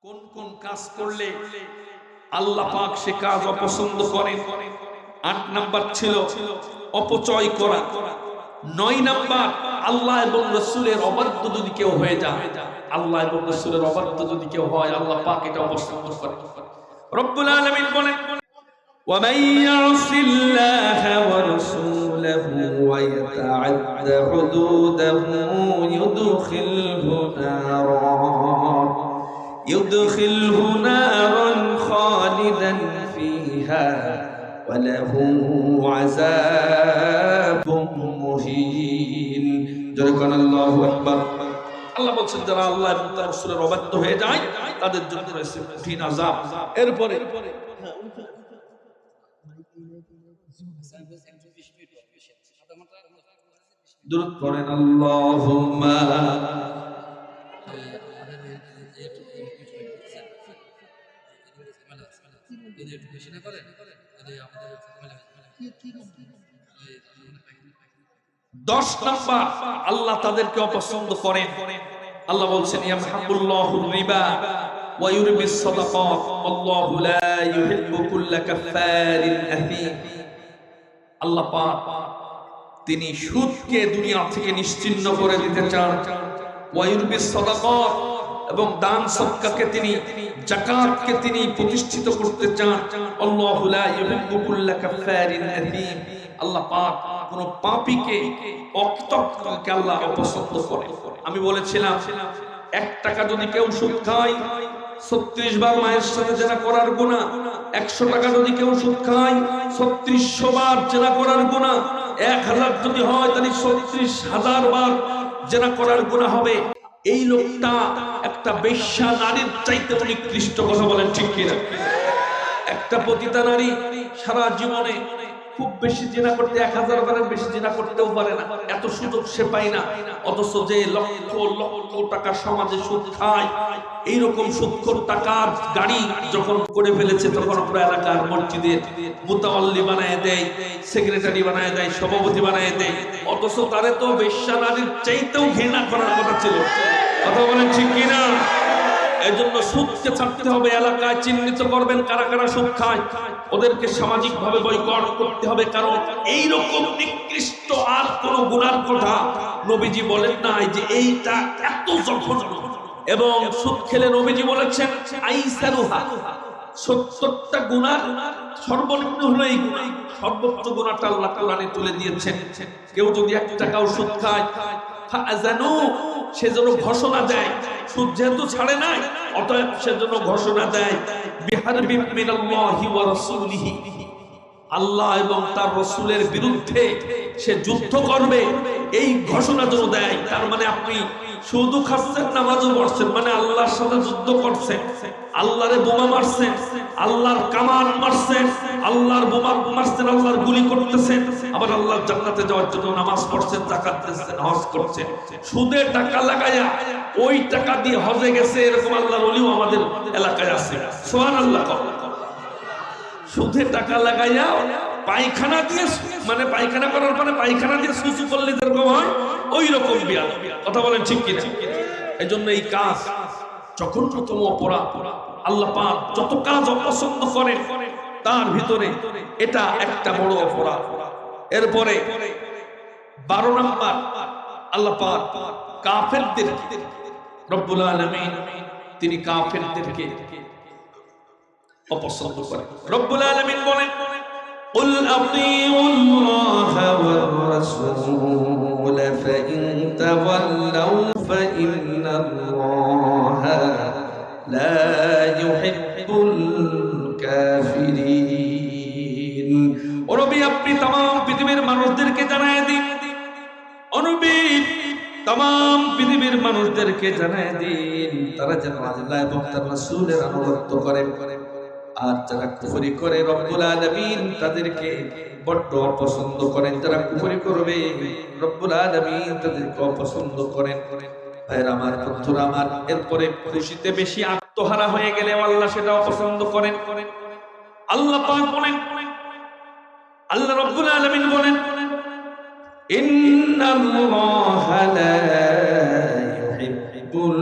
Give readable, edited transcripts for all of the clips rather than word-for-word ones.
কোন কোন কাজ করলে আল্লাহ পাক সে কাজ অপছন্দ করেন। ৮ নাম্বার ছিল অপচয় করা। ৯ নাম্বার আল্লাহ এবং রাসূলের অবাধ্য যদি কেউ হয়ে যায়, আল্লাহ এবং রাসূলের অবাধ্য যদি কেউ হয়, আল্লাহ পাক এটা অপছন্দ করেন। রব্বুল আলামিন বলেন, ومن يعص الله ورسوله ويتعد حدوده يدخله نارا خالدا فيها وله عذاب مهين। جزاكم الله أكبر। আল্লাহ বলছেন যারা আল্লাহ এবং তার রাসূলের অবাধ্য হয়ে যায় তাদের জন্য রয়েছে কঠিন আযাব। এরপরে দুরূদ পড়েন আল্লাহুম্মা দশ নাম্বার আল্লাহ তাদেরকে অপছন্দ করেন। আল্লাহ বলছেন ইয়ামহাকুল্লাহু রিবা ওয়া ইউরবিস সাদাকাত আল্লাহু লা ইউহিব্বু কুল্লা কাফফারিন আথীম। আল্লাহ পাক তিনি সুদকে দুনিয়া থেকে নিশ্চিহ্ন করে দিতে চান। ওয়া ইউরবিস সাদাকাত এবং দান সদকাকে তিনি, যাকাতকে তিনি প্রতিষ্ঠিত করতে চান। আল্লাহু লা ইউহিব্বু কুল্লা কাফফারিন আথীম। আল্লাহ পাক কোন পাপীকে, অকৃতজ্ঞকে আল্লাহ অপছন্দ করেন। আমি বলেছিলাম 1 টাকা যদি কেউ সুদ খায় 36 বার মায়ের সাথে জেনা করার গুনাহ। 100 টাকা যদি কেউ সুদ খায় 3600 বার জেনা করার গুনাহ। 1000 যদি হয় তাহলে 36000 বার জেনা করার গুনাহ হবে। এই লোকটা একটা বেশ্যা নারীর চাইতে নিকৃষ্ট। কথা বলেন ঠিক কিনা? একটা পতিতা নারী সারা জীবনে খুব বেশি জিনা করতে 1000 বারের বেশি জিনা করতেও পারে না, এত সুযোগ সে পায় না। অথচ যে লক্ষ লক্ষ টাকা সমাজে সুদ খায়, এইরকম সুদখোর টাকার গাড়ি যখন করে ফেলেছে তখন পুরো এলাকার মসজিদের মুতাওয়াল্লি বানায় দেয়, সেক্রেটারি বানায় দেয়, সভাপতি বানায় দেয়। অথচ তারে তো বেশ্যা নারীর চাইতেও ঘৃণা করার কথা ছিল। কথা বলেন ঠিক কিনা? এজন্য সুদকে ছাড়তে হবে। এলাকায় চিহ্নিত করবেন কারা কারা সুদ খায়, ওদেরকে সামাজিক ভাবে বয়কট করতে হবে। কারণ এই রকম নিকৃষ্ট আর কোন গুনার কথা নবীজি বলেন নাই যে এইটা এত জঘন্য। এবং সুদ খেলে নবীজি বলেছেন আইসারুহা, 70টা গুনাহ সর্বনিম্ন হলো এই গুনাহ। সর্বোচ্চ গুনাহটা আল্লাহ কোরআনে তুলে দিয়েছেন। কেউ যদি 1 টাকাও সুদ খায় ফাআযানু, সেজন্য ঘোষণা দেয়। সুদ যেহেতু ছাড়ে নাই অতএব সেজন্য ঘোষণা দেয় বিহারবিন মিনাল্লাহি ওয়া রাসূলিহি, আল্লাহ এবং তার রাসূলের বিরুদ্ধে সে যুদ্ধ করবে, এই ঘোষণা যেন দেয়। তার মানে আপনি শুধু খাচ্ছেন, নামাজও পড়ছেন, মানে আল্লাহর সাথে যুদ্ধ করছেন, আল্লাহরে বোমা মারছেন, আল্লাহর কামান মারছেন, আল্লাহর বোমা মারছেন, আল্লাহর গুলি করতেছেন, আবার আল্লাহর জান্নাতে যাওয়ার জন্য নামাজ পড়ছেন, যাকাত দিচ্ছেন, হজ করছেন। সুদে টাকা লাগায়া ওই টাকা দিয়ে হজে গেছে এরকম আল্লাহর ওলিও আমাদের এলাকায় আছে। সুবহানাল্লাহ। সুদে টাকা লাগাইয়া পায়খানা দিয়ে, মানে পায়খানা করার পরে পায়খানা দিয়ে সুসু করলে যেরকম হয় ওই রকম বিয়াদ। কথা বলেন ঠিক কিনা? এই জন্য এই কাজ জঘন্যতম অপরাধ। আল্লাহ পাক যত কাজ অপছন্দ করেন তার ভিতরে এটা একটা বড় অপরাধ। এরপরে 12 নাম্বার আল্লাহ পাক কাফেরদের, রব্বুল আলামিন তিনি কাফেরদেরকে অপছন্দ করেন। রব্বুল আলামিন বলেন قل أطيعوا الله والرسول فإن تولوا فإن الله لا يحب الكافرين। ও নবী আপনি तमाम পৃথিবীর মানুষদেরকে জানায় দিন, ও নবী तमाम পৃথিবীর মানুষদেরকে জানায় দিন তারা যেন আল্লাহ এবং তার রাসূলের আনুগত্য করে। আর যারা কুফরি করে রব্বুল আলামিন তাদেরকে বড্ড অপছন্দ করেন। যারা কুফরি করবে রব্বুল আলামিন তাদেরকে অপছন্দ করেন। ভাইরা আমার, বন্ধুরা আমার, এরপরে খুশিতে বেশি আত্মহারা হয়ে গেলে আল্লাহ সেটা অপছন্দ করেন। আল্লাহ পাক বলেন, আল্লাহ রব্বুল আলামিন বলেন ইন্নাল্লাহা লা ইউহিব্বুল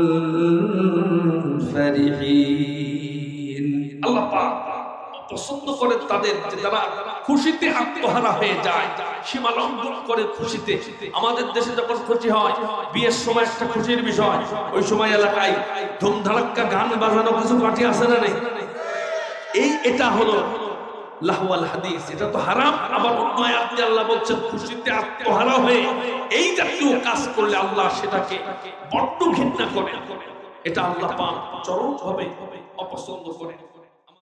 ফারিহিন। আল্লাহ পাক পছন্দ করেন তাদের যারা খুশিতে আত্মহারা হয়ে যায়, সীমা লঙ্ঘন করে খুশিতে। আমাদের দেশে যখন খুশি হয়, বিয়ের সময় একটা খুশির বিষয়, ওই সময় এলাকায় ধুমধাড়াক্কা গান বাজানো কিছু পার্টি আছে না নেই? এটা হলো লাহওয়াল হাদিস, এটা তো হারাম। আবার অন্য আয়াতে আল্লাহ বলছেন খুশিতে আত্মহারা হয়ে এই জাতীয় কাজ করলে আল্লাহ সেটাকে বড্ড ঘৃণা করেন। এটা আল্লাহ পাক চরমভাবে অপছন্দ করেন।